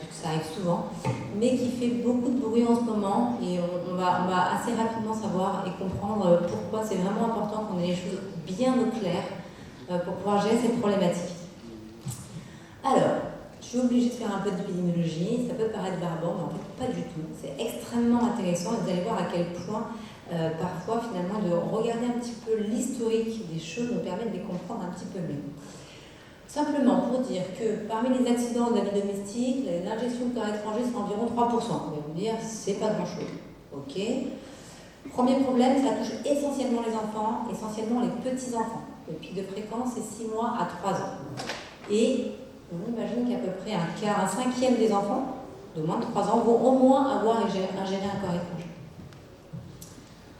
puisque ça arrive souvent, mais qui fait beaucoup de bruit en ce moment, et on va assez rapidement savoir et comprendre pourquoi c'est vraiment important qu'on ait les choses bien au clair pour pouvoir gérer cette problématique. Alors, je suis obligée de faire un peu d'épidémiologie, ça peut paraître barbant, mais en fait pas du tout. C'est extrêmement intéressant et vous allez voir à quel point parfois finalement de regarder un petit peu l'historique des choses nous permet de les comprendre un petit peu mieux. Simplement pour dire que parmi les accidents de la vie domestique, l'ingestion de corps étrangers c'est environ 3%. Vous allez me dire, c'est pas grand chose. Ok. Premier problème, ça touche essentiellement les enfants, essentiellement les petits-enfants. Le pic de fréquence est 6 mois à 3 ans. Et on imagine qu'à peu près un cinquième des enfants de moins de 3 ans vont au moins avoir ingéré un corps étranger.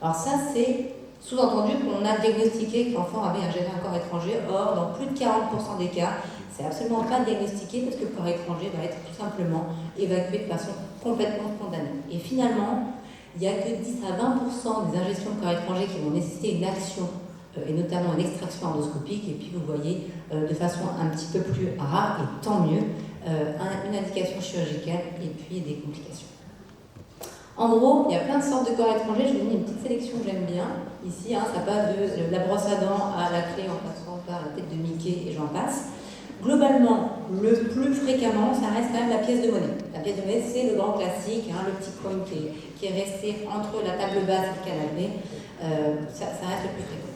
Alors ça, c'est sous-entendu qu'on a diagnostiqué que l'enfant avait ingéré un corps étranger. Or, dans plus de 40% des cas, c'est absolument pas diagnostiqué parce que le corps étranger va être tout simplement évacué de façon complètement spontanée. Et finalement, il n'y a que 10 à 20% des ingestions de corps étrangers qui vont nécessiter une action et notamment une extraction endoscopique, et puis vous voyez de façon un petit peu plus rare, et tant mieux, une indication chirurgicale et puis des complications. En gros, il y a plein de sortes de corps étrangers, je vous ai mis une petite sélection que j'aime bien. Ici, ça passe de la brosse à dents à la clé en passant par la tête de Mickey et j'en passe. Globalement, le plus fréquemment, ça reste quand même la pièce de monnaie. La pièce de monnaie, c'est le grand classique, le petit coin qui est resté entre la table basse et le canapé. Ça reste le plus fréquent.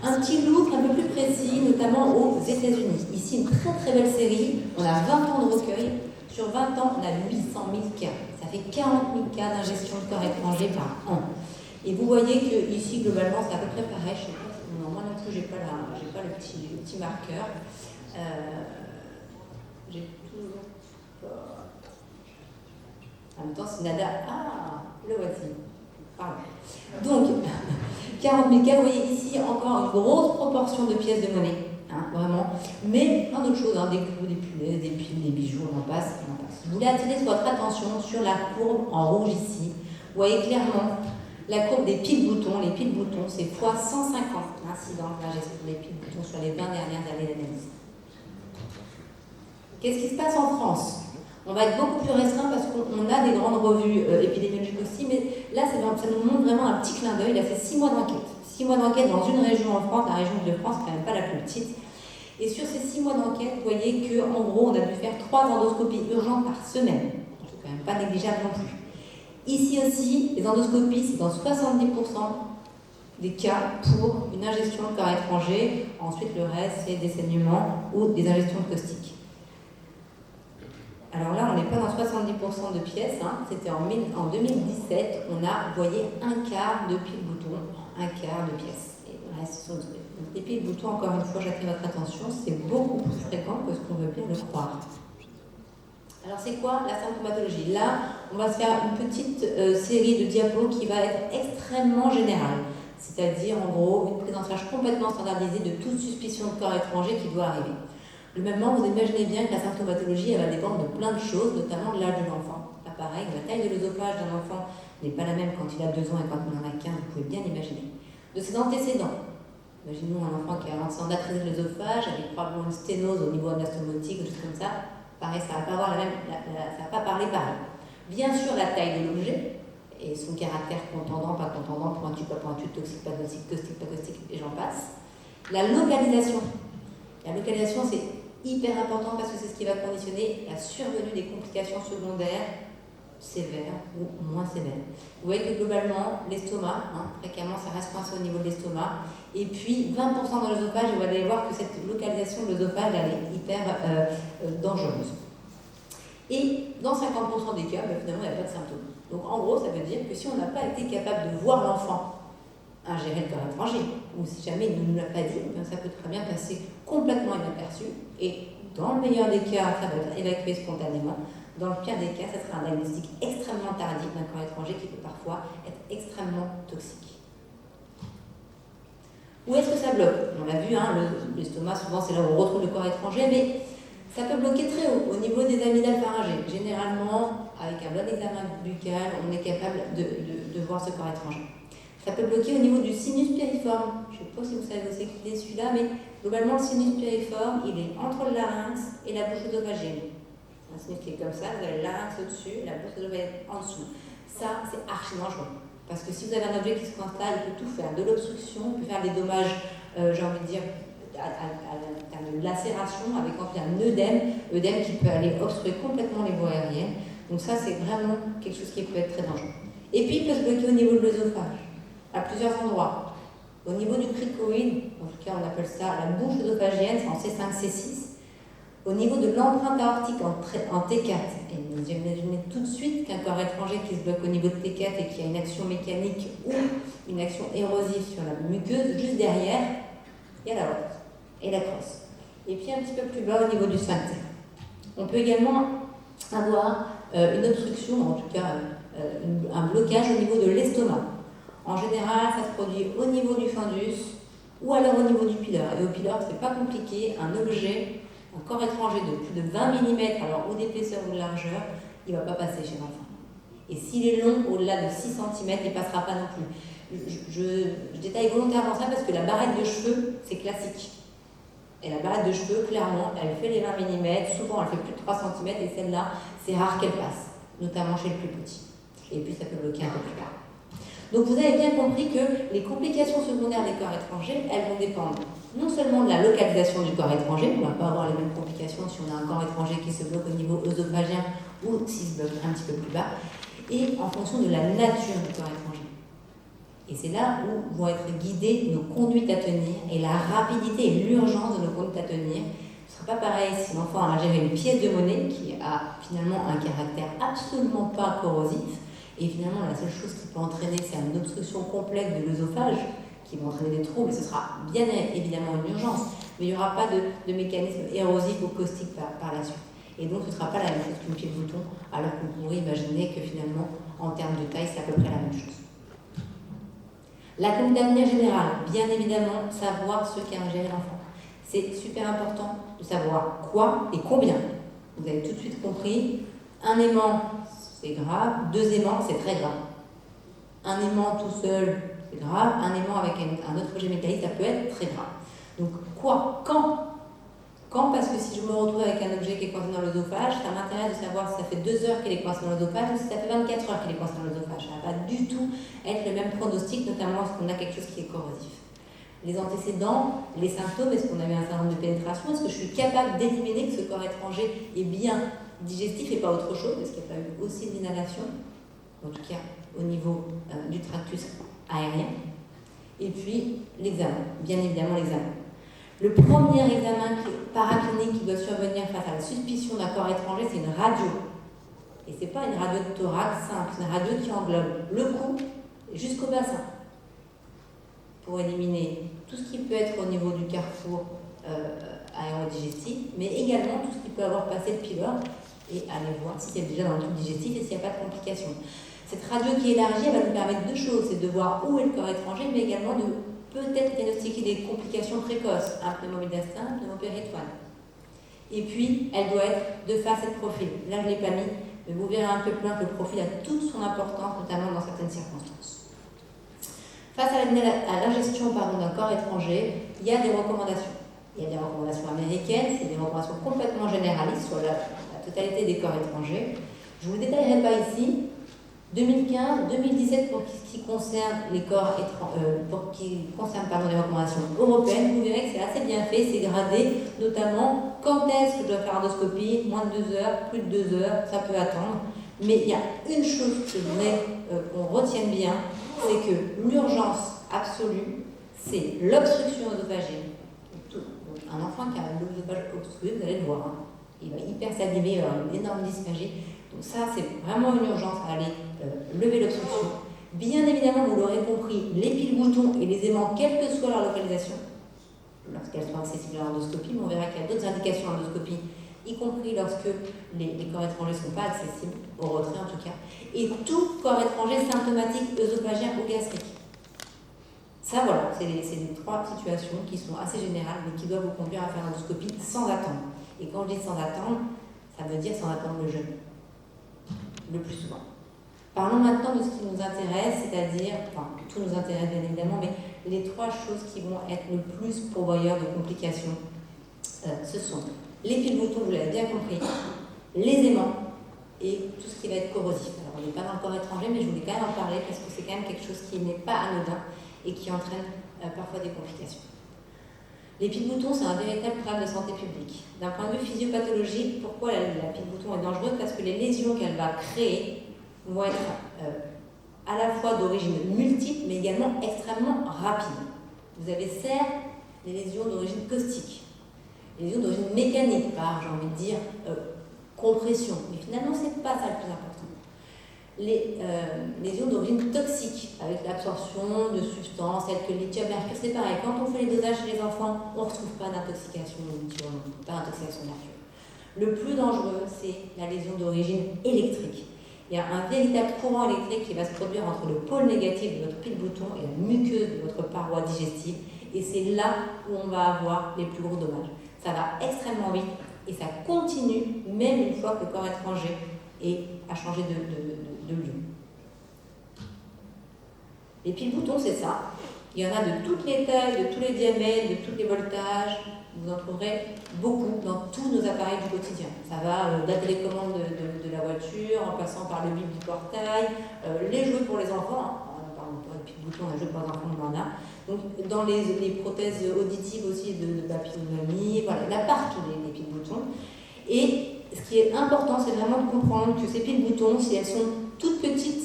Un petit look un peu plus précis, notamment aux États-Unis. Ici, une très très belle série. On a 20 ans de recueil. Sur 20 ans, on a 800 000 cas. Ça fait 40 000 cas d'ingestion de corps étrangers par an. Et vous voyez que ici, globalement, c'est à peu près pareil. Je sais pas, moi non plus, j'ai pas le petit marqueur. J'ai toujours pas. En même temps, c'est nada. Ah, le voici. Pardon. Donc, 40 000 cas, vous voyez ici encore une grosse proportion de pièces de monnaie, vraiment, mais plein d'autres choses, des clous, des punaises, des piles, des bijoux, on en passe, on en passe. Je voulais attirer votre attention sur la courbe en rouge ici. Vous voyez clairement la courbe des piles-boutons. Les piles-boutons, c'est fois 150 l'incidence de la gestion des piles-boutons sur les 20 dernières années d'analyse. Qu'est-ce qui se passe en France ? On va être beaucoup plus restreint parce qu'on a des grandes revues épidémiologiques aussi, mais là, ça nous montre vraiment un petit clin d'œil. Il a fait 6 mois d'enquête. 6 mois d'enquête dans une région en France, la région de France, c'est quand même pas la plus petite. Et sur ces 6 mois d'enquête, vous voyez qu'en gros, on a dû faire 3 endoscopies urgentes par semaine. C'est quand même pas négligeable non plus. Ici aussi, les endoscopies, c'est dans 70% des cas pour une ingestion de corps étranger. Ensuite, le reste, c'est des saignements ou des ingestions de caustiques. Alors là, on n'est pas dans 70% de pièces, c'était en 2017, on a, vous voyez, un quart de piles-boutons, un quart de pièces. Et le reste sont les piles-boutons, encore une fois, j'attire votre attention, c'est beaucoup plus fréquent que ce qu'on veut bien le croire. Alors c'est quoi la symptomatologie ? Là, on va se faire une petite série de diapos qui va être extrêmement générale, c'est-à-dire en gros une prise en charge complètement standardisée de toute suspicion de corps étranger qui doit arriver. Le même moment, vous imaginez bien que la symptomatologie elle va dépendre de plein de choses, notamment de l'âge de l'enfant. Pas pareil, la taille de l'œsophage d'un enfant n'est pas la même quand il a 2 ans et quand il en a 15, vous pouvez bien l'imaginer. De ses antécédents, imaginons un enfant qui a un d'atrésie de l'œsophage, avec probablement une sténose au niveau anastomotique, des choses comme ça. Pareil, ça ne va pas avoir ça va pas parler pareil. Bien sûr, la taille de l'objet et son caractère contendant, pas contendant, pointu, pas pointu, toxique, pas toxique, caustique, pas caustique, et j'en passe. La localisation. La localisation, c'est hyper important parce que c'est ce qui va conditionner la survenue des complications secondaires sévères ou moins sévères. Vous voyez que globalement, l'estomac, fréquemment ça reste coincé au niveau de l'estomac, et puis 20% dans l'œsophage, vous allez voir que cette localisation de l'œsophage elle est hyper dangereuse. Et dans 50% des cas, finalement il n'y a pas de symptômes. Donc en gros, ça veut dire que si on n'a pas été capable de voir l'enfant ingérer le corps étranger, ou si jamais il ne nous l'a pas dit, ça peut très bien passer complètement inaperçu, et dans le meilleur des cas, ça va être évacué spontanément. Dans le pire des cas, ça sera un diagnostic extrêmement tardif d'un corps étranger qui peut parfois être extrêmement toxique. Où est-ce que ça bloque ? On l'a vu, l'estomac, souvent c'est là où on retrouve le corps étranger, mais ça peut bloquer très haut, au niveau des amygdales pharyngées. Généralement, avec un bon examen buccal, on est capable de voir ce corps étranger. Ça peut bloquer au niveau du sinus piriforme. Je ne sais pas si vous savez où c'est qu'il est celui-là, mais globalement, le sinus piriforme, il est entre le larynx et la bouche œsophagienne. Un sinus qui est comme ça, vous avez le larynx au-dessus, la bosse œsophagienne en dessous. Ça, c'est archi dangereux. Parce que si vous avez un objet qui se coince là, il peut tout faire, de l'obstruction, il peut faire des dommages, j'ai envie de dire, à de lacération, avec en fait un œdème qui peut aller obstruer complètement les voies aériennes. Donc ça, c'est vraiment quelque chose qui peut être très dangereux. Et puis, il peut se bloquer au niveau de l'œsophage, à plusieurs endroits. Au niveau du cricoïde, en tout cas, on appelle ça la bouche œsophagienne, c'est en C5, C6. Au niveau de l'empreinte aortique en T4, et vous imaginez tout de suite qu'un corps étranger qui se bloque au niveau de T4 et qui a une action mécanique ou une action érosive sur la muqueuse, juste derrière, il y a la aorte et la crosse. Et puis un petit peu plus bas au niveau du sphincter. On peut également avoir une obstruction, en tout cas un blocage au niveau de l'estomac. En général, ça se produit au niveau du fundus ou alors au niveau du pylore. Et au pylore, c'est pas compliqué, un objet, un corps étranger de plus de 20 mm, alors ou d'épaisseur ou de largeur, il ne va pas passer chez l'enfant. Et s'il est long, au-delà de 6 cm, il ne passera pas non plus. Je détaille volontairement ça parce que la barrette de cheveux, c'est classique. Et la barrette de cheveux, clairement, elle fait les 20 mm, souvent elle fait plus de 3 cm, et celle-là, c'est rare qu'elle passe, notamment chez le plus petit. Et puis ça peut bloquer un peu plus tard. Donc vous avez bien compris que les complications secondaires des corps étrangers, elles vont dépendre non seulement de la localisation du corps étranger, on ne va pas avoir les mêmes complications si on a un corps étranger qui se bloque au niveau œsophagien ou s'il se bloque un petit peu plus bas, et en fonction de la nature du corps étranger. Et c'est là où vont être guidées nos conduites à tenir et la rapidité et l'urgence de nos conduites à tenir. Ce ne sera pas pareil si l'enfant a ingéré une pièce de monnaie qui a finalement un caractère absolument pas corrosif. Et finalement, la seule chose qui peut entraîner, c'est une obstruction complète de l'œsophage qui va entraîner des troubles. Ce sera bien évidemment une urgence, mais il n'y aura pas de mécanisme érosif ou caustique par la suite. Et donc, ce ne sera pas la même chose qu'une pied de bouton, alors qu'on pourrait imaginer que finalement, en termes de taille, c'est à peu près la même chose. La conduite d'avenir générale, bien évidemment, savoir ce qu'a ingéré l'enfant. C'est super important de savoir quoi et combien. Vous avez tout de suite compris, un aimant, c'est grave, 2 aimants, c'est très grave. Un aimant tout seul, c'est grave, un aimant avec un autre objet métallique, ça peut être très grave. Donc quoi? Quand? Quand? Parce que si je me retrouve avec un objet qui est coincé dans l'œsophage, ça m'intéresse de savoir si ça fait 2 heures qu'il est coincé dans l'œsophage ou si ça fait 24 heures qu'il est coincé dans l'œsophage. Ça ne va pas du tout être le même pronostic, notamment lorsqu'on a quelque chose qui est corrosif. Les antécédents, les symptômes, est-ce qu'on avait un syndrome de pénétration? Est-ce que je suis capable d'éliminer que ce corps étranger est bien digestif et pas autre chose? Est-ce qu'il n'y a pas eu aussi de l'inhalation? En tout cas, au niveau du tractus aérien. Et puis, l'examen, bien évidemment l'examen. Le premier examen paraclinique qui doit survenir face à la suspicion d'un corps étranger, c'est une radio. Et ce n'est pas une radio de thorax simple, c'est une radio qui englobe le cou jusqu'au bassin. Pour éliminer tout ce qui peut être au niveau du carrefour aérodigestif, mais également tout ce qui peut avoir passé le pylore et aller voir si c'est déjà dans le tube digestif et s'il n'y a pas de complications. Cette radio qui est élargie, elle va nous permettre 2 choses, c'est de voir où est le corps étranger, mais également de peut-être diagnostiquer des complications précoces, un pneumomédiastin, un pneumopéritoine. Et puis, elle doit être de face et de profil. Là, je ne l'ai pas mis, mais vous verrez un peu plus loin que le profil a toute son importance, notamment dans certaines circonstances. Face à l'ingestion d'un corps étranger, il y a des recommandations. Il y a des recommandations américaines, c'est des recommandations complètement généralistes sur la totalité des corps étrangers. Je ne vous le détaillerai pas ici. 2015, 2017 pour ce qui concerne les corps pour qui concerne les recommandations européennes, vous verrez que c'est assez bien fait, c'est gradé, notamment quand est-ce que je dois faire endoscopie, moins de 2 heures, plus de 2 heures, ça peut attendre. Mais il y a une chose que je voudrais qu'on retienne bien, c'est que l'urgence absolue, c'est l'obstruction œsophagienne. Un enfant qui a l'œsophage obstrué, vous allez le voir, hein. Il va hyper saliver, il va avoir une énorme dysphagie. Donc ça, c'est vraiment une urgence à aller lever l'obstruction. Bien évidemment, vous l'aurez compris, les piles-boutons et les aimants, quelle que soit leur localisation, lorsqu'elles sont accessibles à l'endoscopie, mais on verra qu'il y a d'autres indications à l'endoscopie, y compris lorsque les corps étrangers ne sont pas accessibles, au retrait en tout cas, et tout corps étranger symptomatique œsophagien ou gastrique. Ça, voilà, c'est les 3 situations qui sont assez générales, mais qui doivent vous conduire à faire l'endoscopie sans attendre. Et quand je dis sans attendre, ça veut dire sans attendre le jeûne, le plus souvent. Parlons maintenant de ce qui nous intéresse, c'est-à-dire, enfin, tout nous intéresse bien évidemment, mais les 3 choses qui vont être le plus pourvoyeurs de complications, ce sont les piles-boutons, vous l'avez bien compris, les aimants et tout ce qui va être corrosif. Alors on n'est pas dans le corps étranger, mais je voulais quand même en parler parce que c'est quand même quelque chose qui n'est pas anodin et qui entraîne parfois des complications. Les pieds-boutons, c'est un véritable problème de santé publique. D'un point de vue physiopathologique, pourquoi la pied-bouton est dangereuse? Parce que les lésions qu'elle va créer vont être à la fois d'origine multiple, mais également extrêmement rapide. Vous avez certes les lésions d'origine caustique, les lésions d'origine mécanique, par, j'ai envie de dire, compression. Mais finalement, ce n'est pas ça le plus important. Les lésions d'origine toxique, avec l'absorption de substances telles que le lithium, mercure, c'est pareil. Quand on fait les dosages chez les enfants, on ne retrouve pas d'intoxication au lithium, pas d'intoxication mercure. Le plus dangereux, c'est la lésion d'origine électrique. Il y a un véritable courant électrique qui va se produire entre le pôle négatif de votre pile-bouton et la muqueuse de votre paroi digestive. Et c'est là où on va avoir les plus gros dommages. Ça va extrêmement vite et ça continue même une fois que le corps étranger a changé de lieu. Les pile-boutons, c'est ça. Il y en a de toutes les tailles, de tous les diamètres, de tous les voltages. Vous en trouverez beaucoup dans tous nos appareils du quotidien. Ça va de la télécommande de la voiture, en passant par le bip du portail, les jouets pour les enfants. On parle pas de pile-boutons, les jouets pour les enfants, on en a. Donc, dans les prothèses auditives aussi de papillonomie, voilà, il y en a partout les pile-boutons. Et ce qui est important, c'est vraiment de comprendre que ces pile-boutons, si elles sont toutes petites,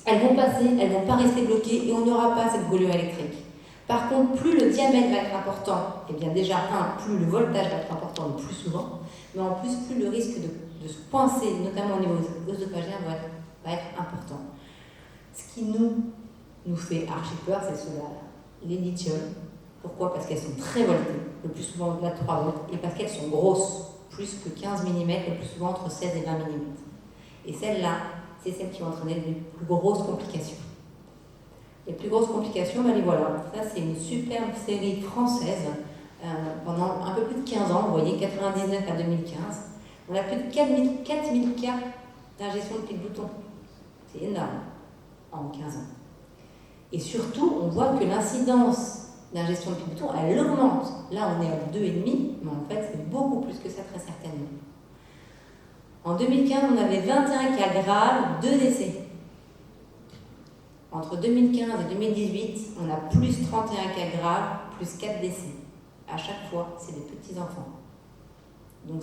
elles vont passer, elles ne vont pas rester bloquées et on n'aura pas cette brûlure électrique. Par contre, plus le diamètre va être important, et bien déjà, plus le voltage va être important le plus souvent, mais en plus, plus le risque de se coincer, notamment au niveau œsophagien, va être important. Ce qui nous fait archi peur, c'est cela, les lithium. Pourquoi? Parce qu'elles sont très voltées, le plus souvent au-delà de 3 volts, et parce qu'elles sont grosses, plus que 15 mm, le plus souvent entre 16 et 20 mm. Et celles-là, c'est celles qui vont entraîner les plus grosses complications. Les plus grosses complications, ben les voilà. Ça, c'est une superbe série française pendant un peu plus de 15 ans, vous voyez, 99 à 2015. On a plus de 4000 cas d'ingestion de pile-bouton. C'est énorme en 15 ans. Et surtout, on voit que l'incidence d'ingestion de pile-bouton, elle augmente. Là, on est à 2,5, mais en fait, c'est beaucoup plus que ça, très certainement. En 2015, on avait 21 cas graves, 2 décès. Entre 2015 et 2018, on a plus 31 cas graves, plus 4 décès. À chaque fois, c'est des petits-enfants. Donc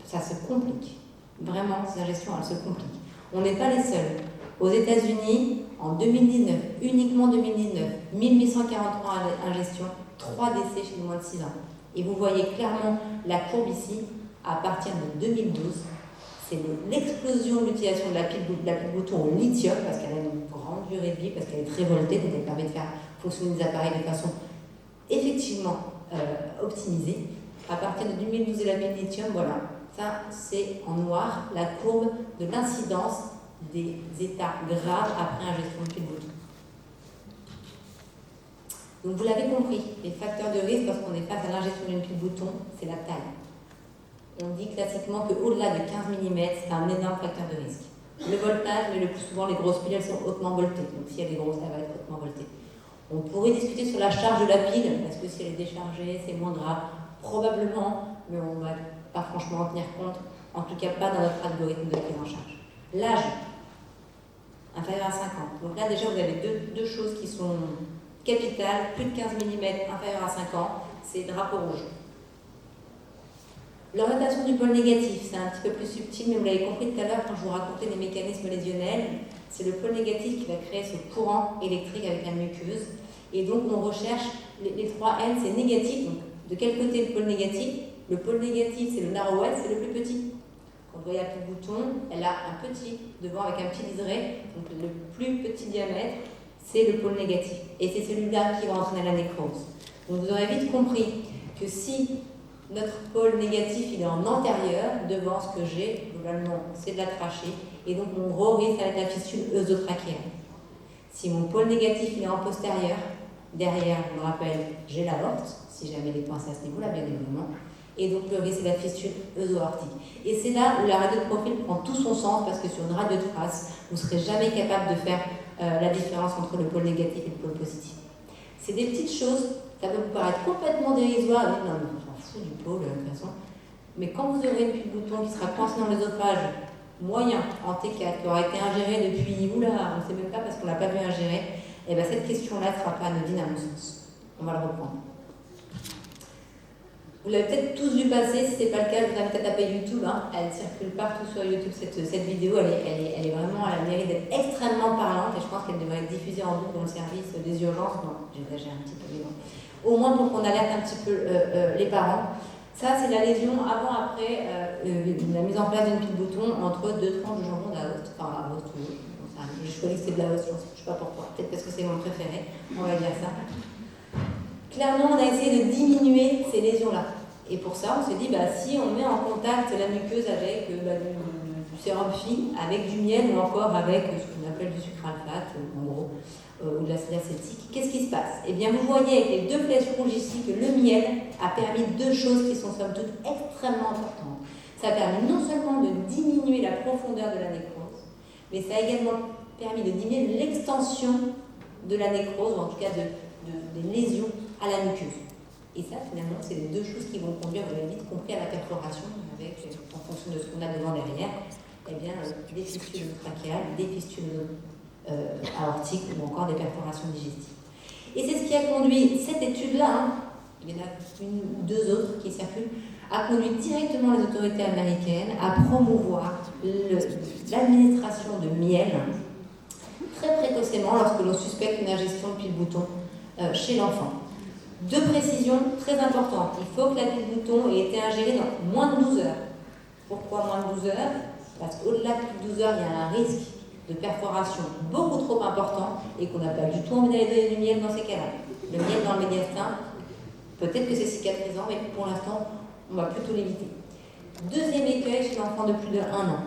ça se complique. Vraiment, ces ingestions, elles se compliquent. On n'est pas les seuls. Aux États-Unis, en 2019, uniquement 2019, 1843 ingestions, 3 décès chez les moins de 6 ans. Et vous voyez clairement la courbe ici, à partir de 2012, c'est l'explosion de l'utilisation de la pile-bouton au lithium, parce qu'elle a une grande durée de vie, parce qu'elle est très voltée, donc elle permet de faire fonctionner les appareils de façon effectivement optimisée. À partir de 2012 et la pile lithium, voilà, ça c'est en noir la courbe de l'incidence des états graves après ingestion de pile-bouton. Donc vous l'avez compris, les facteurs de risque lorsqu'on est face à l'ingestion d'une pile-bouton, c'est la taille. On dit classiquement qu'au-delà de 15 mm, c'est un énorme facteur de risque. Le voltage, mais le plus souvent, les grosses piles, elles sont hautement voltées. Donc si elle est grosse, elle va être hautement voltée. On pourrait discuter sur la charge de la pile. Est-ce que si elle est déchargée, c'est moins grave? Probablement, mais on ne va pas franchement en tenir compte. En tout cas, pas dans notre algorithme de prise en charge. L'âge, inférieur à 5 ans. Donc là, déjà, vous avez deux choses qui sont capitales. Plus de 15 mm, inférieur à 5 ans, c'est drapeau rouge. L'orientation du pôle négatif, c'est un petit peu plus subtil, mais vous l'avez compris tout à l'heure quand je vous racontais les mécanismes lésionnels. C'est le pôle négatif qui va créer ce courant électrique avec la muqueuse. Et donc on recherche les 3 N, c'est négatif. Donc de quel côté le pôle négatif? Le pôle négatif, c'est le narrowest, c'est le plus petit. Quand vous voyez un petit bouton, elle a un petit devant avec un petit liseré. Donc le plus petit diamètre, c'est le pôle négatif. Et c'est celui-là qui va entraîner la nécrose. Donc vous aurez vite compris que si notre pôle négatif, il est en antérieur, devant ce que j'ai, globalement, c'est de la trachée, et donc mon gros risque avec la fistule œsotrachéenne. Si mon pôle négatif, il est en postérieur, derrière, je vous rappelle, j'ai l'aorte, si jamais les coincés à ce niveau-là, bien évidemment, et donc le risque, c'est la fistule œso-aortique. Et c'est là où la radio de profil prend tout son sens, parce que sur une radio de face, vous ne serez jamais capable de faire la différence entre le pôle négatif et le pôle positif. C'est des petites choses, ça peut vous paraître complètement dérisoire, non, du pôle, de toute façon. Mais quand vous aurez une pile bouton qui sera coincée dans l'œsophage moyen, en T4, qui aura été ingérée depuis, oula, on ne sait même pas parce qu'on ne l'a pas vu ingérer, et bien cette question-là ne sera pas anodine à mon sens. On va le reprendre. Vous l'avez peut-être tous vu passer, si ce n'est pas le cas, je vous invite à taper YouTube. Hein. Elle circule partout sur YouTube, cette vidéo. Elle est vraiment à la mérite d'être extrêmement parlante et je pense qu'elle devrait être diffusée en boucle dans le service des urgences. Non, j'exagère un petit peu, mais non. Au moins pour qu'on alerte un petit peu les parents. Ça, c'est la lésion avant-après la mise en place d'une pile bouton entre deux tranches de jambon d'Aoste. Enfin, Aoste ou je choisis que c'est de l'Aoste, je ne sais pas pourquoi. Peut-être parce que c'est mon préféré, on va dire ça. Clairement, on a essayé de diminuer ces lésions-là. Et pour ça, on s'est dit, si on met en contact la muqueuse avec du sérum phi, avec du miel ou encore avec ce qu'on appelle du sucre alphate, en gros, ou de l'acide acétique, qu'est-ce qui se passe? Eh bien, vous voyez avec les deux flèches rouges ici que le miel a permis deux choses qui sont somme toute extrêmement importantes. Ça a permis non seulement de diminuer la profondeur de la nécrose, mais ça a également permis de diminuer l'extension de la nécrose, ou en tout cas des lésions à la muqueuse. Et ça, finalement, c'est les deux choses qui vont conduire, vous l'avez vite compris, à la perforation, avec, en fonction de ce qu'on a devant derrière, eh bien, des fistules trachéales, des fistules aortiques ou encore des perforations digestives. Et c'est ce qui a conduit cette étude-là, il y en a une ou deux autres qui circulent, a conduit directement les autorités américaines à promouvoir l'administration de miel très précocement lorsque l'on suspecte une ingestion de pile-bouton chez l'enfant. Deux précisions très importantes. Il faut que la pile bouton ait été ingérée dans moins de 12 heures. Pourquoi moins de 12 heures? Parce qu'au-delà de 12 heures, il y a un risque de perforation beaucoup trop important et qu'on n'a pas du tout envie d'aller donner du miel dans ces cas-là. Le miel dans le médiastin, peut-être que c'est cicatrisant, mais pour l'instant, on va plutôt l'éviter. Deuxième écueil chez l'enfant de plus de 1 an.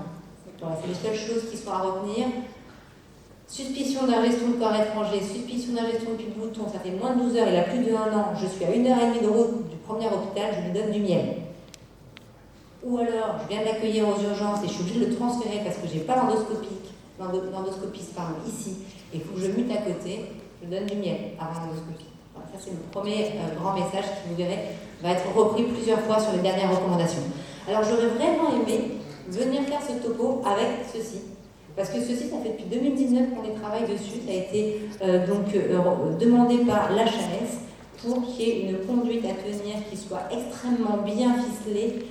Voilà, c'est les seules choses qui sont à retenir. Suspicion d'ingestion de corps étranger, suspicion d'ingestion de pile-bouton, ça fait moins de 12 heures, il a plus de 1 an, je suis à 1h30 de route du premier hôpital, je lui donne du miel. Ou alors, je viens de l'accueillir aux urgences et je suis obligée de le transférer parce que je n'ai pas l'endoscopiste ici, et il faut que je mute à côté, je donne du miel avant l'endoscopie. Voilà, ça c'est le premier grand message qui, vous verrez, va être repris plusieurs fois sur les dernières recommandations. Alors j'aurais vraiment aimé venir faire ce topo avec ceci. Parce que ceci, ça fait depuis 2019 qu'on y travaille dessus. Ça a été demandé par l'HAS pour qu'il y ait une conduite à tenir qui soit extrêmement bien ficelée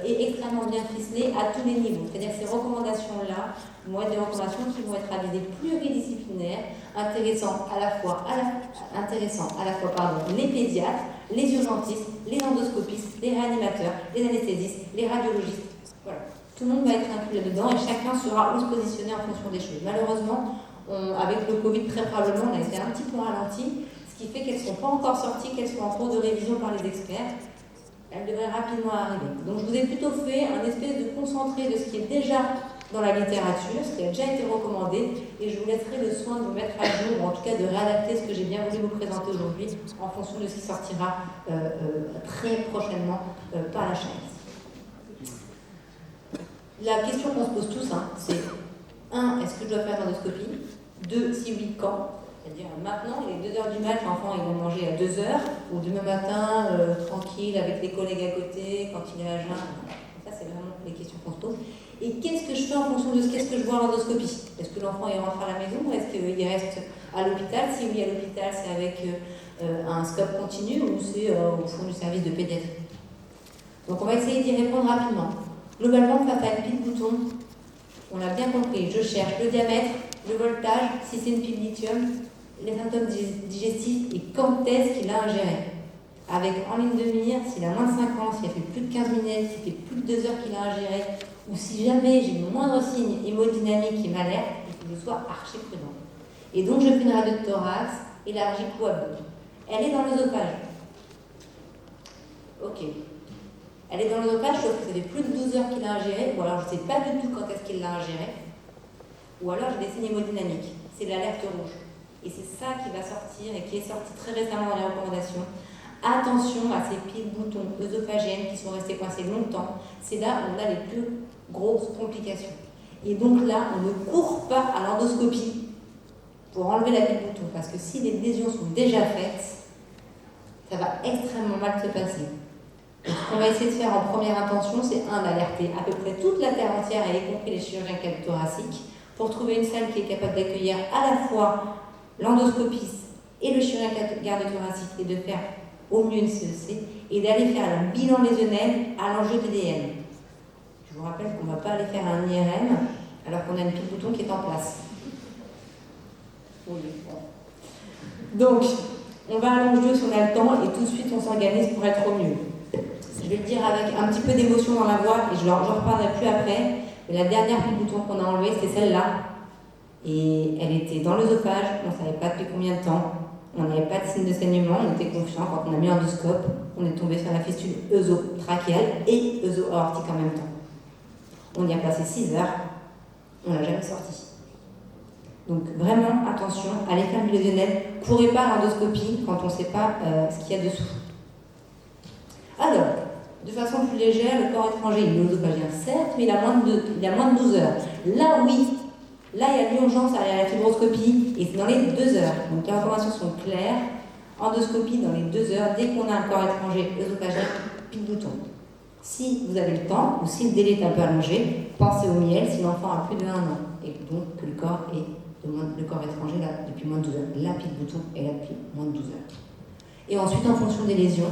et extrêmement bien ficelée à tous les niveaux. C'est-à-dire que ces recommandations-là vont être des recommandations qui vont être à visée pluridisciplinaire, intéressant à la fois les pédiatres, les urgentistes, les endoscopistes, les réanimateurs, les anesthésistes, les radiologistes. Voilà. Tout le monde va être inclus là-dedans et chacun saura où se positionner en fonction des choses. Malheureusement, avec le Covid, très probablement, on a été un petit peu ralenti, ce qui fait qu'elles ne sont pas encore sorties, qu'elles sont en cours de révision par les experts. Elles devraient rapidement arriver. Donc je vous ai plutôt fait un espèce de concentré de ce qui est déjà dans la littérature, ce qui a déjà été recommandé, et je vous laisserai le soin de vous mettre à jour, ou en tout cas de réadapter ce que j'ai bien voulu vous présenter aujourd'hui, en fonction de ce qui sortira très prochainement par la chaîne. La question qu'on se pose tous, c'est 1. Est-ce que je dois faire l'endoscopie? 2. Si oui, quand? C'est-à-dire maintenant, il est 2h du mat, l'enfant il va manger à 2h, ou demain matin, tranquille, avec les collègues à côté, quand il est à jeun. Ça, c'est vraiment les questions qu'on se pose. Et qu'est-ce que je fais en fonction de qu'est-ce que je vois à l'endoscopie? Est-ce que l'enfant il rentre à la maison ou est-ce qu'il reste à l'hôpital? Si oui, à l'hôpital, c'est avec un scope continu ou c'est au fond du service de pédiatrie? Donc on va essayer d'y répondre rapidement. Globalement, face à une pile bouton, on a bien compris, je cherche le diamètre, le voltage, si c'est une pile lithium, les symptômes digestifs et quand est-ce qu'il a ingéré. Avec en ligne de mire, s'il a moins de 5 ans, s'il a fait plus de 15 minutes, s'il fait plus de 2 heures qu'il a ingéré, ou si jamais j'ai le moindre signe hémodynamique qui m'alerte, il faut que je sois archi prudent. Et donc je fais une radio de thorax, élargie cou abdomen. Elle est dans l'œsophage. Ok. Elle est dans l'œsophage, sauf que ça fait plus de 12 heures qu'il a ingéré, ou alors je ne sais pas du tout quand est-ce qu'il l'a ingéré, ou alors j'ai des signes hémodynamiques. C'est l'alerte rouge. Et c'est ça qui va sortir et qui est sorti très récemment dans les recommandations. Attention à ces piles boutons œsophagiennes qui sont restés coincés longtemps. C'est là où on a les plus grosses complications. Et donc là, on ne court pas à l'endoscopie pour enlever la pile bouton, parce que si les lésions sont déjà faites, ça va extrêmement mal se passer. Donc, ce qu'on va essayer de faire en première intention, c'est d'alerter à peu près toute la terre entière, et y compris les chirurgiens thoraciques, pour trouver une salle qui est capable d'accueillir à la fois l'endoscopiste et le chirurgien cardio-thoracique, et de faire au mieux une CEC, et d'aller faire un bilan lésionnel à l'enjeu TDM. Je vous rappelle qu'on ne va pas aller faire un IRM alors qu'on a une pile bouton qui est en place. Oui, bon. Donc, on va à l'enjeu si on a le temps, et tout de suite on s'organise pour être au mieux. Je vais le dire avec un petit peu d'émotion dans la voix, et je n'en reparlerai plus après. Mais la dernière pile bouton qu'on a enlevée, c'était celle-là. Et elle était dans l'œsophage, on ne savait pas depuis combien de temps. On n'avait pas de signe de saignement, on était confiant. Quand on a mis l'endoscope, on est tombé sur la fistule œsotrachéale et œso-aortique en même temps. On y a passé 6 heures, on l'a jamais sorti. Donc vraiment, attention, allez faire du lésionnel, courez pas à l'endoscopie quand on ne sait pas ce qu'il y a dessous. Alors, de façon plus légère, le corps étranger, il est œsophagien, certes, mais il a moins de 12 heures. Là, oui, là, il y a l'urgence à la fibroscopie, et c'est dans les 2 heures. Donc les informations sont claires. Endoscopie dans les 2 heures, dès qu'on a un corps étranger œsophagien, pile bouton. Si vous avez le temps, ou si le délai est un peu allongé, pensez au miel si l'enfant a plus de 1 an, et donc que le corps étranger là depuis moins de 12 heures. La pile bouton est là depuis moins de 12 heures. Et ensuite, en fonction des lésions,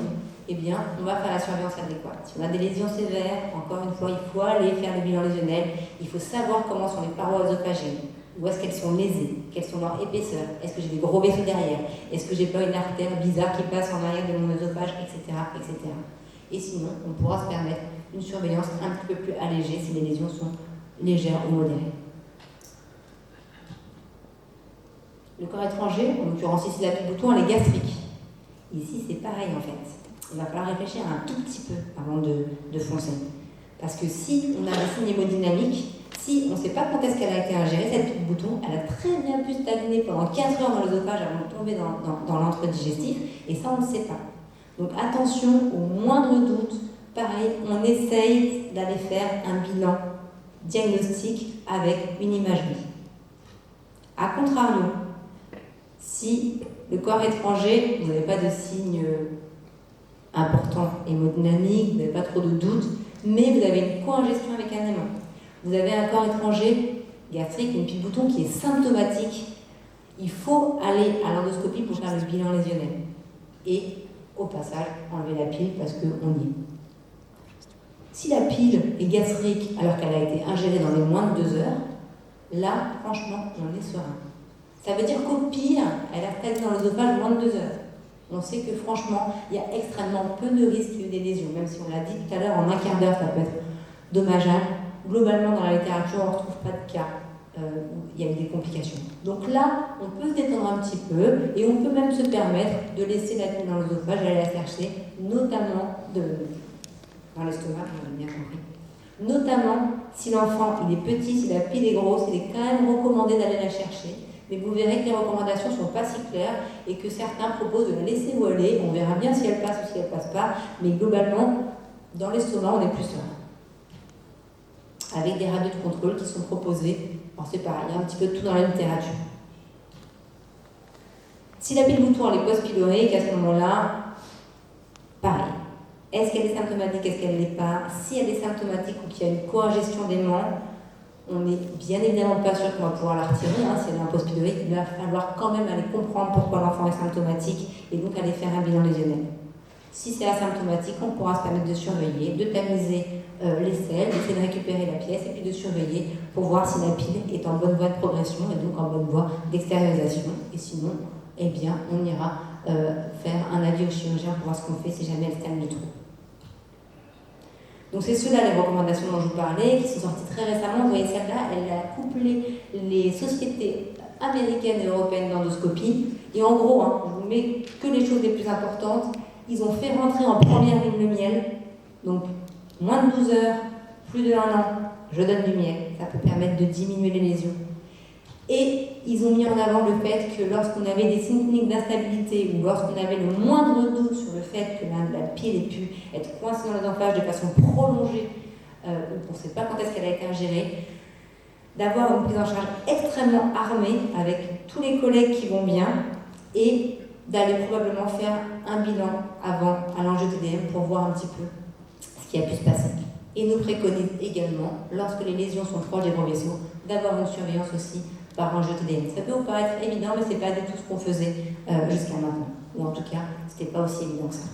eh bien, on va faire la surveillance adéquate. Si on a des lésions sévères, encore une fois, il faut aller faire le bilan lésionnel. Il faut savoir comment sont les parois œsophagiennes. Où est-ce qu'elles sont lésées? Quelles sont leurs épaisseurs? Est-ce que j'ai des gros vaisseaux derrière? Est-ce que j'ai pas une artère bizarre qui passe en arrière de mon œsophage, etc., etc. Et sinon, on pourra se permettre une surveillance un petit peu plus allégée si les lésions sont légères ou modérées. Le corps étranger, en l'occurrence ici la pile bouton, elle est gastrique. Ici, c'est pareil en fait. Il va falloir réfléchir un tout petit peu avant de foncer. Parce que si on a des signes hémodynamiques, si on ne sait pas quand est-ce qu'elle a été ingérée, cette pile bouton, elle a très bien pu stagner pendant 4 heures dans l'œsophage avant de tomber dans l'entre-digestif, et ça on ne sait pas. Donc attention, au moindre doute, pareil, on essaye d'aller faire un bilan diagnostique avec une imagerie. A contrario, si le corps étranger, vous n'avez pas de signes importants hémodynamiques, vous n'avez pas trop de doutes, mais vous avez une co-ingestion avec un aimant. Vous avez un corps étranger gastrique, une pile bouton qui est symptomatique, il faut aller à l'endoscopie pour faire le bilan lésionnel. Et au passage, enlever la pile parce qu'on y est. Si la pile est gastrique alors qu'elle a été ingérée dans les moins de 2 heures, là, franchement, on est serein. Ça veut dire qu'au pire, elle a stagné dans l'œsophage moins de 2 heures. On sait que franchement, il y a extrêmement peu de risques qu'il y ait des lésions, même si on l'a dit tout à l'heure, en un quart d'heure, ça peut être dommageable. Globalement, dans la littérature, on ne retrouve pas de cas où il y a eu des complications. Donc là, on peut se détendre un petit peu et on peut même se permettre de laisser la pile dans l'œsophage et aller la chercher, notamment dans l'estomac, on a bien compris. Notamment si l'enfant il est petit, si la pile est grosse, il est quand même recommandé d'aller la chercher. Mais vous verrez que les recommandations ne sont pas si claires et que certains proposent de la laisser où aller. On verra bien si elle passe ou si elle ne passe pas. Mais globalement, dans l'estomac, on est plus serein. Avec des radios de contrôle qui sont proposées. Alors c'est pareil, il y a un petit peu de tout dans la littérature. Si la pile bouton elle est post-pylorique, à ce moment-là, pareil. Est-ce qu'elle est symptomatique, est-ce qu'elle ne l'est pas? Si elle est symptomatique ou qu'il y a une co-ingestion d'aimant, on n'est bien évidemment pas sûr qu'on va pouvoir la retirer. Si elle est en post-pylorique, il va falloir quand même aller comprendre pourquoi l'enfant est symptomatique et donc aller faire un bilan lésionnel. Si c'est asymptomatique, on pourra se permettre de surveiller, de tamiser les selles, d'essayer de récupérer la pièce et puis de surveiller pour voir si la pile est en bonne voie de progression et donc en bonne voie d'extériorisation. Et sinon, eh bien, on ira faire un avis au chirurgien pour voir ce qu'on fait si jamais elle stagne trop. Donc c'est ceux-là les recommandations dont je vous parlais, qui sont sorties très récemment. Vous voyez celle-là, elle a couplé les sociétés américaines et européennes d'endoscopie. Et en gros, je vous mets que les choses les plus importantes. Ils ont fait rentrer en première ligne le miel. Donc moins de 12 heures, plus de 1 an, je donne du miel. Ça peut permettre de diminuer les lésions. Et ils ont mis en avant le fait que lorsqu'on avait des signes cliniques d'instabilité ou lorsqu'on avait le moindre doute sur le fait que la pile ait pu être coincée dans l'œsophage de façon prolongée, ou qu'on ne sait pas quand est-ce qu'elle a été ingérée, d'avoir une prise en charge extrêmement armée avec tous les collègues qui vont bien et d'aller probablement faire un bilan avant à l'enjeu TDM pour voir un petit peu qui a pu se passer. Et nous préconise également, lorsque les lésions sont proches des gros vaisseaux, d'avoir une surveillance aussi par un jeu TDM. Ça peut vous paraître évident, mais ce n'est pas du tout ce qu'on faisait jusqu'à maintenant. Ou en tout cas, ce n'était pas aussi évident que ça.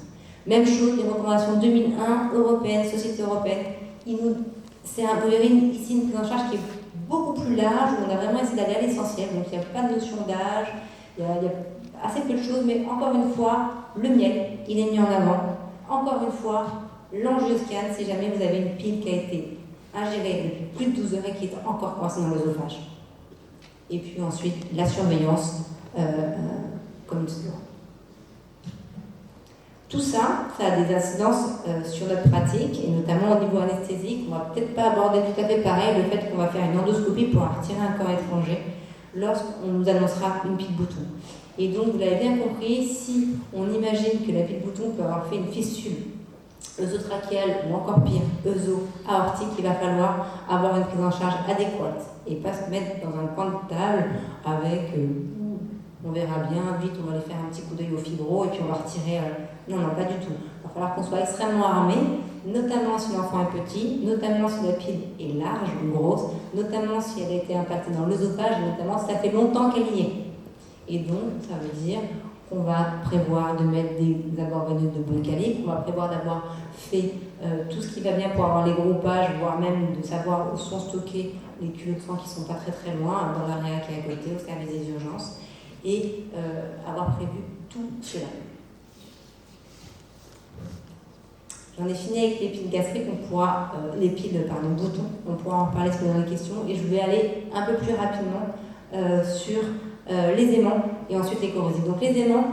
Même chose, les recommandations 2001 européennes, Société européenne. Vous verrez ici une prise en charge qui est beaucoup plus large, où on a vraiment essayé d'aller à l'essentiel. Donc il n'y a pas de notion d'âge, il y a assez peu de choses, mais encore une fois, le miel, il est mis en avant. Encore une fois, l'angioscan, si jamais vous avez une pile qui a été ingérée depuis plus de 12 heures et qui est encore coincée dans l'œsophage. Et puis ensuite, la surveillance comme une seconde. Tout ça, ça a des incidences sur notre pratique, et notamment au niveau anesthésique. On ne va peut-être pas aborder tout à fait pareil le fait qu'on va faire une endoscopie pour retirer un corps étranger lorsqu'on nous annoncera une pile bouton. Et donc, vous l'avez bien compris, si on imagine que la pile bouton peut avoir fait une fistule œsotrachéale ou encore pire, œso-aortique, il va falloir avoir une prise en charge adéquate et pas se mettre dans un coin de table avec on verra bien, vite on va aller faire un petit coup d'œil au fibro et puis on va retirer. Non, pas du tout. Il va falloir qu'on soit extrêmement armé, notamment si l'enfant est petit, notamment si la pile est large ou grosse, notamment si elle a été impactée dans l'œsophage, notamment si ça fait longtemps qu'elle y est. Et donc, ça veut dire qu'on va prévoir de mettre des abords veineux de bon calibre, qu'on va prévoir d'avoir fait tout ce qui va bien pour avoir les groupages, voire même de savoir où sont stockés les culots de sang qui ne sont pas très très loin, dans l'area qui est à côté, au service des urgences, et avoir prévu tout cela. J'en ai fini avec les piles gastriques, boutons, on pourra en reparler si vous avez des questions, et je vais aller un peu plus rapidement sur les aimants et ensuite les corrosifs. Donc les aimants,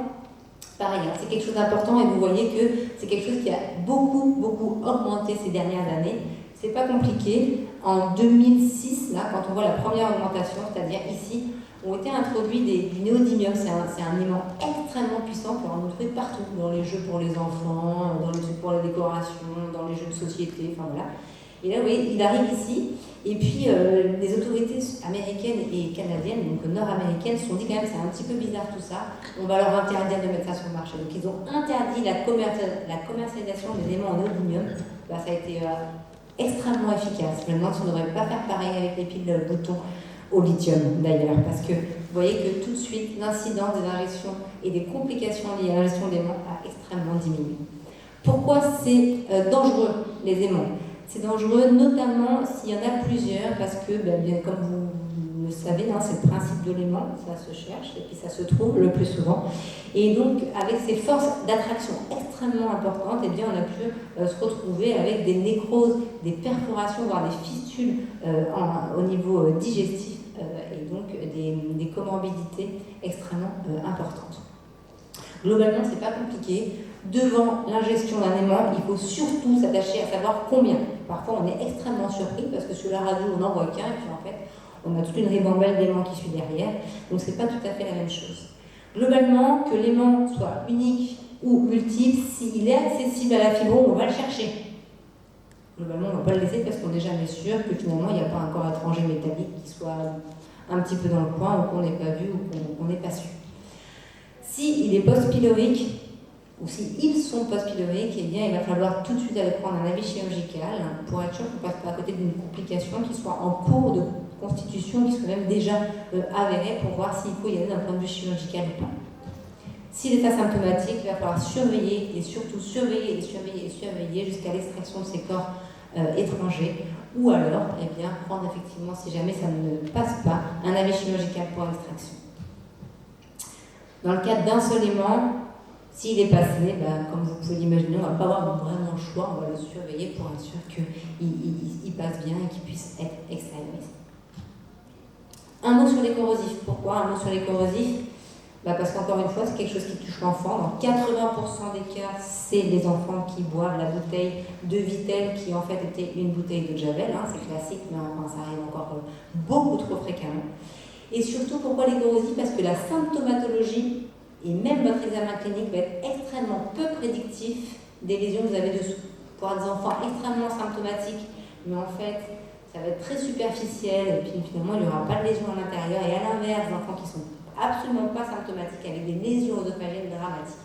pareil, c'est quelque chose d'important et vous voyez que c'est quelque chose qui a beaucoup augmenté ces dernières années. C'est pas compliqué. En 2006, là, quand on voit la première augmentation, c'est-à-dire ici, ont été introduits du néodymium. C'est un aimant extrêmement puissant qu'on en trouve partout, dans les jeux pour les enfants, dans les jeux pour la décoration, dans les jeux de société, enfin voilà. Et là, vous voyez, il arrive ici, et puis les autorités américaines et canadiennes, donc nord-américaines, se sont dit quand même c'est un petit peu bizarre tout ça, on va leur interdire de mettre ça sur le marché. Donc ils ont interdit la commercialisation des aimants en néodymium. Ça a été extrêmement efficace. Je me demande si on ne devrait pas faire pareil avec les piles boutons au lithium d'ailleurs, parce que vous voyez que tout de suite l'incidence des injections et des complications liées à l'ingestion d'aimants a extrêmement diminué. Pourquoi c'est dangereux les aimants? C'est dangereux notamment s'il y en a plusieurs, parce que, bien comme vous le savez, c'est le principe de l'aimant, ça se cherche et puis ça se trouve le plus souvent. Et donc avec ces forces d'attraction extrêmement importantes, eh bien, on a pu se retrouver avec des nécroses, des perforations, voire des fistules au niveau digestif et donc des comorbidités extrêmement importantes. Globalement, c'est pas compliqué. Devant l'ingestion d'un aimant, il faut surtout s'attacher à savoir combien. Parfois, on est extrêmement surpris parce que sur la radio, on n'en voit qu'un, et puis en fait, on a toute une ribambelle d'aimants qui suit derrière. Donc, c'est pas tout à fait la même chose. Globalement, que l'aimant soit unique ou multiple, s'il est accessible à la fibro, on va le chercher. Globalement, on ne va pas le laisser parce qu'on n'est jamais sûr que finalement, il n'y a pas un corps étranger métallique qui soit un petit peu dans le coin, ou qu'on n'ait pas vu, ou qu'on n'ait pas su. S'il est post-pylorique, ou s'ils sont post-pyloriques, eh bien, il va falloir tout de suite aller prendre un avis chirurgical pour être sûr qu'on ne passe pas à côté d'une complication qui soit en cours de constitution, qui soit même déjà avérée, pour voir s'il faut y aller d'un point de vue chirurgical ou pas. S'il est asymptomatique, il va falloir surveiller, et surtout surveiller jusqu'à l'extraction de ces corps étrangers, ou alors eh bien, prendre effectivement, si jamais ça ne passe pas, un avis chirurgical pour l'extraction. Dans le cadre d'un seul aimant, s'il est passé, comme vous pouvez l'imaginer, on ne va pas avoir vraiment le choix, on va le surveiller pour être sûr qu'il passe bien et qu'il puisse être extériorisé. Un mot sur les corrosifs. Pourquoi un mot sur les corrosifs? Parce qu'encore une fois, c'est quelque chose qui touche l'enfant. Dans 80% des cas, c'est les enfants qui boivent la bouteille de Vittel qui en fait était une bouteille de Javel. C'est classique, mais enfin, ça arrive encore beaucoup trop fréquemment. Et surtout, pourquoi les corrosifs? Parce que la symptomatologie et même votre examen clinique va être extrêmement peu prédictif des lésions que vous avez dessous. Pour des enfants extrêmement symptomatiques, mais en fait, ça va être très superficiel, et puis finalement, il n'y aura pas de lésions à l'intérieur. Et à l'inverse, des enfants qui sont absolument pas symptomatiques, avec des lésions œsophagiennes dramatiques.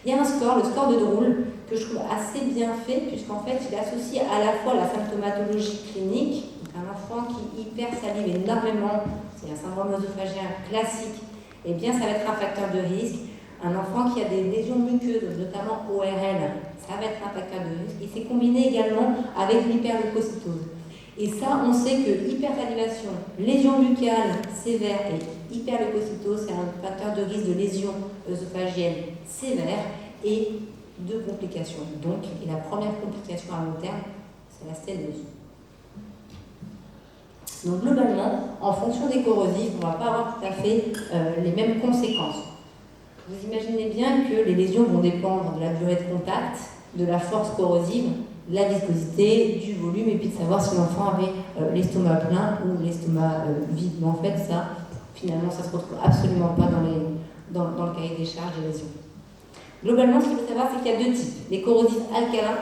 Il y a un score, le score de Druhl, que je trouve assez bien fait, puisqu'en fait, il associe à la fois la symptomatologie clinique, donc un enfant qui hypersalive énormément, c'est un syndrome œsophagien classique, eh bien, ça va être un facteur de risque. Un enfant qui a des lésions muqueuses, notamment ORL, ça va être un facteur de risque. Et c'est combiné également avec l'hyperleucocytose. Et ça, on sait que hypersalivation, lésion buccale sévère et hyperleucocytose, c'est un facteur de risque de lésion œsophagienne sévère et de complications. Donc, et la première complication à long terme, c'est la sténose. Donc, globalement, en fonction des corrosifs, on ne va pas avoir tout à fait les mêmes conséquences. Vous imaginez bien que les lésions vont dépendre de la durée de contact, de la force corrosive, de la viscosité, du volume, et puis de savoir si l'enfant avait l'estomac plein ou l'estomac vide. Mais en fait, ça, finalement, ça ne se retrouve absolument pas dans le cahier des charges des lésions. Globalement, ce qu'il faut savoir, c'est qu'il y a deux types. Les corrosifs alcalins,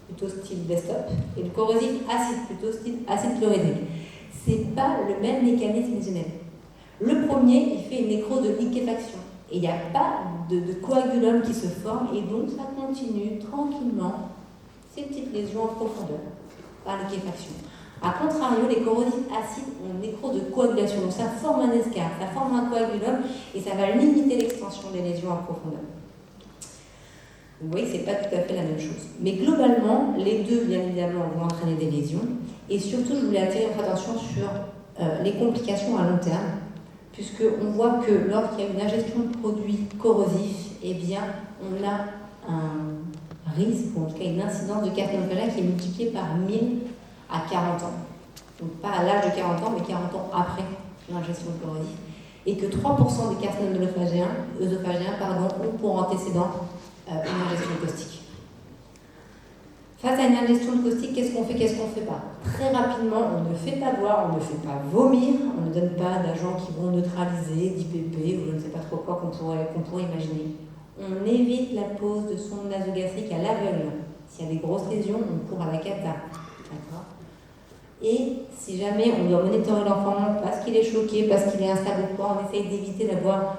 plutôt style desktop, et le corrosif acide, plutôt style acide chlorhydrique. Ce n'est pas le même mécanisme lésionnel. Le premier, il fait une nécrose de liquéfaction. Et il n'y a pas de coagulum qui se forme, et donc ça continue tranquillement ces petites lésions en profondeur par liquéfaction. A contrario, les corrosifs acides ont une nécrose de coagulation, donc ça forme un escarre, ça forme un coagulum, et ça va limiter l'extension des lésions en profondeur. Vous voyez que ce n'est pas tout à fait la même chose. Mais globalement, les deux, bien évidemment, vont entraîner des lésions, et surtout, je voulais attirer votre attention sur les complications à long terme, puisqu'on voit que lorsqu'il y a une ingestion de produits corrosifs, eh bien, on a un risque, ou en tout cas une incidence de carcinome ophagien qui est multipliée par 1000 à 40 ans. Donc pas à l'âge de 40 ans, mais 40 ans après l'ingestion de corrosifs. Et que 3% des carcinomes œsophagiens ont pour antécédent une ingestion de caustique. Face à une ingestion de caustique, qu'est-ce qu'on fait, qu'est-ce qu'on ne fait pas? Très rapidement, on ne fait pas boire, on ne fait pas vomir, on ne donne pas d'agents qui vont neutraliser, d'IPP ou je ne sais pas trop quoi qu'on pourrait imaginer. On évite la pose de sonde nasogastrique à l'aveugle. S'il y a des grosses lésions, on court à la cata. D'accord? Et si jamais on doit monitorer l'enfant parce qu'il est choqué, parce qu'il est instable ou quoi, on essaye d'éviter d'avoir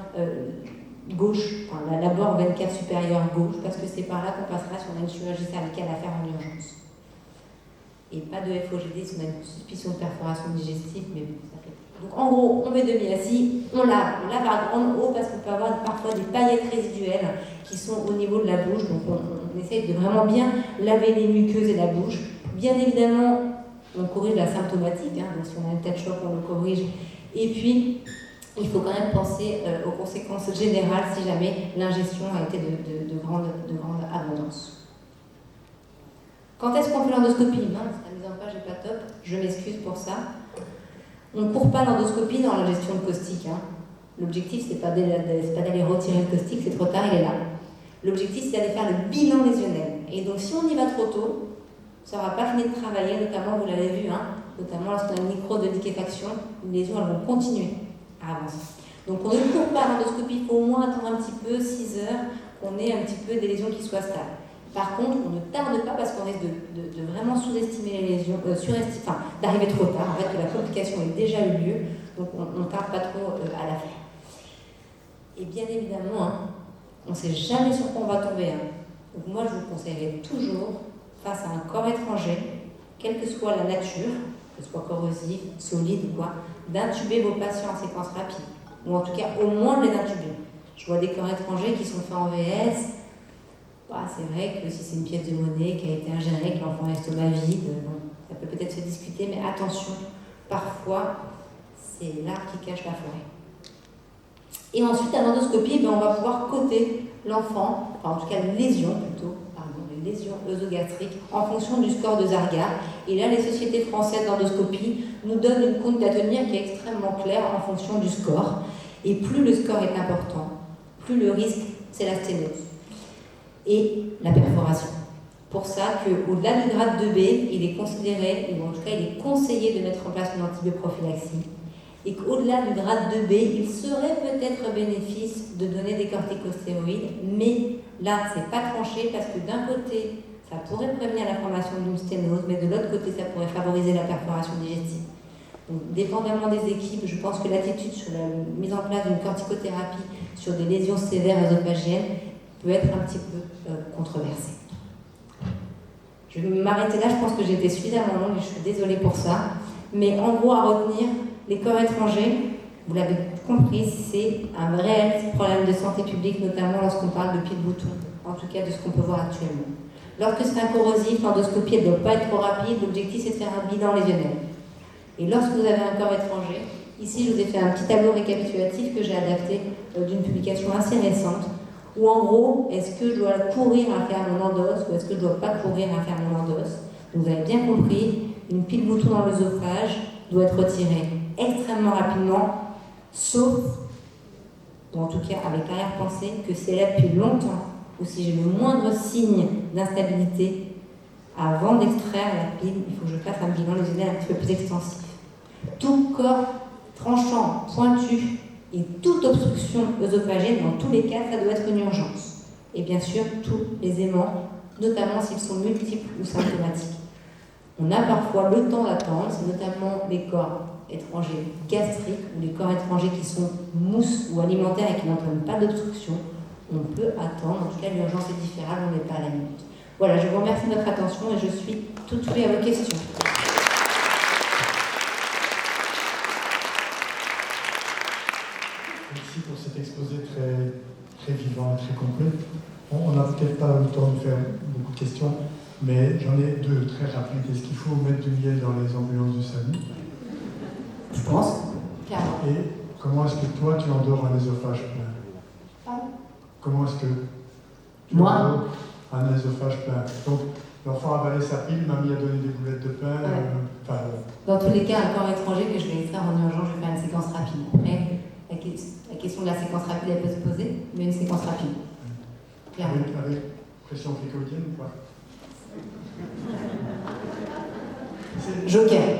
gauche, enfin, la bord 24 supérieure gauche, parce que c'est par là qu'on passera si on a une chirurgie cervicale à faire en urgence. Et pas de FOGD si on a une suspicion de perforation digestive, mais bon, ça fait. Donc en gros, on met demi-assis, on lave à grande eau parce qu'on peut avoir parfois des paillettes résiduelles qui sont au niveau de la bouche, donc on essaye de vraiment bien laver les muqueuses et la bouche. Bien évidemment, on corrige la symptomatique, donc si on a une tête choc, on le corrige. Et puis, il faut quand même penser aux conséquences générales si jamais l'ingestion a été de grande abondance. Quand est-ce qu'on fait l'endoscopie? Non, la mise en page n'est pas top, je m'excuse pour ça. On ne court pas l'endoscopie dans l'ingestion de caustique. L'objectif, c'est pas d'aller retirer le caustique, c'est trop tard, il est là. L'objectif, c'est d'aller faire le bilan lésionnel. Et donc, si on y va trop tôt, ça n'aura pas fini de travailler, notamment, vous l'avez vu, notamment lorsqu'on a une nécrose de liquéfaction, les lésions elles vont continuer à avancer. Donc on ne court pas l'endoscopie, il faut au moins attendre un petit peu, 6 heures, qu'on ait un petit peu des lésions qui soient stables. Par contre, on ne tarde pas parce qu'on risque de vraiment sous-estimer les lésions, d'arriver trop tard, en fait, que la complication ait déjà eu lieu, donc on ne tarde pas trop à la faire. Et bien évidemment, on ne sait jamais sur quoi on va tomber. Donc moi, je vous conseillerais toujours, face à un corps étranger, quelle que soit la nature, que ce soit corrosif, solide ou quoi, d'intuber vos patients en séquence rapide, ou en tout cas au moins de les intuber. Je vois des corps étrangers qui sont faits en VS. C'est vrai que si c'est une pièce de monnaie qui a été ingérée, que l'enfant a l'estomac vide, ça peut peut-être se discuter, mais attention, parfois c'est l'arbre qui cache la forêt. Et ensuite, à l'endoscopie, on va pouvoir coter l'enfant, en tout cas les lésions œsogastriques, en fonction du score de Zarga. Et là, les sociétés françaises d'endoscopie nous donnent une compte à tenir qui est extrêmement claire en fonction du score. Et plus le score est important, plus le risque, c'est la sténose et la perforation. Pour ça qu'au-delà du grade 2B, il est considéré, ou en tout cas il est conseillé de mettre en place une antibioprophylaxie. Et qu'au-delà du grade 2B, il serait peut-être bénéfice de donner des corticostéroïdes, mais là, c'est pas tranché parce que d'un côté, ça pourrait prévenir la formation d'une sténose, mais de l'autre côté, ça pourrait favoriser la perforation digestive. Donc, dépendamment des équipes, je pense que l'attitude sur la mise en place d'une corticothérapie sur des lésions sévères œsophagiennes peut être un petit peu controversée. Je vais m'arrêter là, je pense que j'ai été suffisamment longue et je suis désolée pour ça. Mais en gros, à retenir, les corps étrangers, vous l'avez compris, c'est un réel problème de santé publique, notamment lorsqu'on parle de pieds de bouton, en tout cas de ce qu'on peut voir actuellement. Lorsque c'est un corrosif, l'endoscopie ne doit pas être trop rapide, l'objectif c'est de faire un bilan lésionnel. Et lorsque vous avez un corps étranger, ici je vous ai fait un petit tableau récapitulatif que j'ai adapté d'une publication assez récente, où en gros, est-ce que je dois courir à faire mon endos ou est-ce que je ne dois pas courir à faire mon endos? Donc vous avez bien compris, une pile bouton dans l'œsophage doit être retirée extrêmement rapidement, sauf, ou en tout cas avec l'arrière-pensée, que c'est là depuis longtemps, ou si j'ai le moindre signe d'instabilité, avant d'extraire la pile, il faut que je fasse un bilan lésionnel un petit peu plus extensif. Tout corps tranchant, pointu, et toute obstruction œsophagienne, dans tous les cas, ça doit être une urgence. Et bien sûr, tous les aimants, notamment s'ils sont multiples ou symptomatiques. On a parfois le temps d'attendre, c'est notamment les corps étrangers gastriques ou les corps étrangers qui sont mousse ou alimentaires et qui n'entraînent pas d'obstruction. On peut attendre, en tout cas l'urgence est différable, on n'est pas à la minute. Voilà, je vous remercie de votre attention et je suis tout ouïe à vos questions. Merci pour cet exposé très vivant et très complet. On n'a peut-être pas le temps de faire beaucoup de questions, mais j'en ai deux très rapides. Est-ce qu'il faut mettre du miel dans les ambulances de SAMU? Je pense, clairement. Et comment est-ce que toi tu endors un œsophage plein? Pardon? Comment est-ce que tu Moi endors un œsophage plein? Donc l'enfant a avalé sa pile, mamie a donné des boulettes de pain. Ouais. Dans tous les cas, un corps étranger que je vais extraire en urgence, je vais faire une séquence rapide. Après, la question de la séquence rapide, elle peut se poser, mais une séquence rapide. Clairement. Avec pression glycolienne ou pas? Joker.